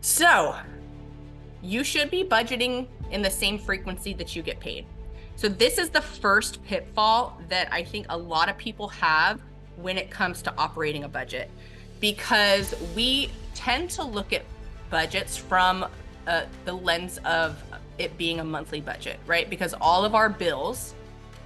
So you should be budgeting in the same frequency that you get paid. So this is the first pitfall that I think a lot of people have when it comes to operating a budget, because we tend to look at budgets from the lens of it being a monthly budget, right? Because all of our bills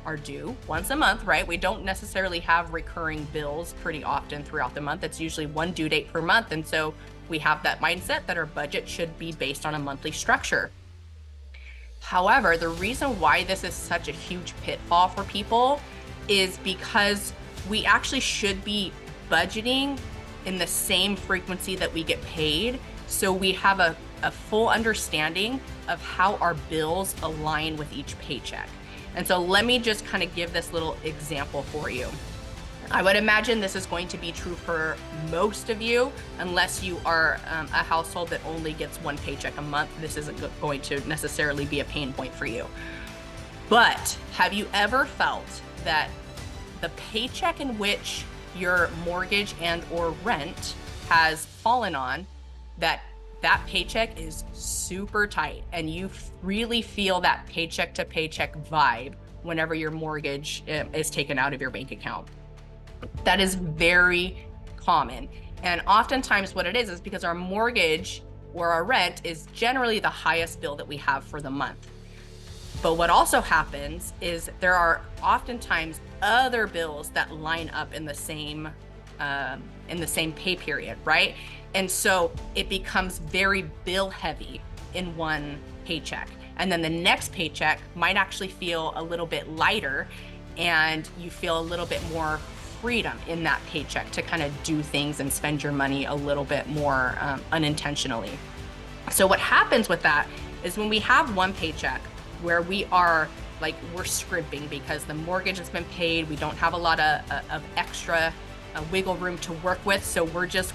are due once a month, right? We don't necessarily have recurring bills pretty often throughout the month. It's usually one due date per month. And so we have that mindset that our budget should be based on a monthly structure. However, the reason why this is such a huge pitfall for people is because we actually should be budgeting in the same frequency that we get paid. So we have a full understanding of how our bills align with each paycheck. And so let me just kind of give this little example for you. I would imagine this is going to be true for most of you, unless you are a household that only gets one paycheck a month. This isn't going to necessarily be a pain point for you. But have you ever felt that the paycheck in which your mortgage and or rent has fallen on, that paycheck is super tight and you really feel that paycheck to paycheck vibe whenever your mortgage is taken out of your bank account? That is very common. And oftentimes what it is because our mortgage or our rent is generally the highest bill that we have for the month. But what also happens is there are oftentimes other bills that line up in the same pay period, right? And so it becomes very bill heavy in one paycheck. And then the next paycheck might actually feel a little bit lighter and you feel a little bit more freedom in that paycheck to kind of do things and spend your money a little bit more unintentionally. So what happens with that is when we have one paycheck where we're scrimping because the mortgage has been paid, we don't have a lot of extra wiggle room to work with. So we're just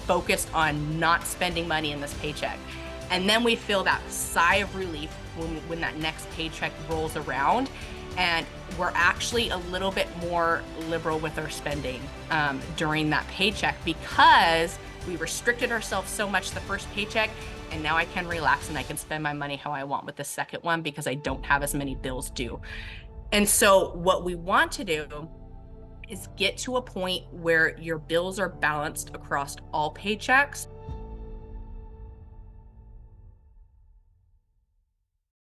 focused on not spending money in this paycheck. And then we feel that sigh of relief when that next paycheck rolls around, and we're actually a little bit more liberal with our spending during that paycheck because we restricted ourselves so much the first paycheck, and now I can relax and I can spend my money how I want with the second one because I don't have as many bills due. And so what we want to do is get to a point where your bills are balanced across all paychecks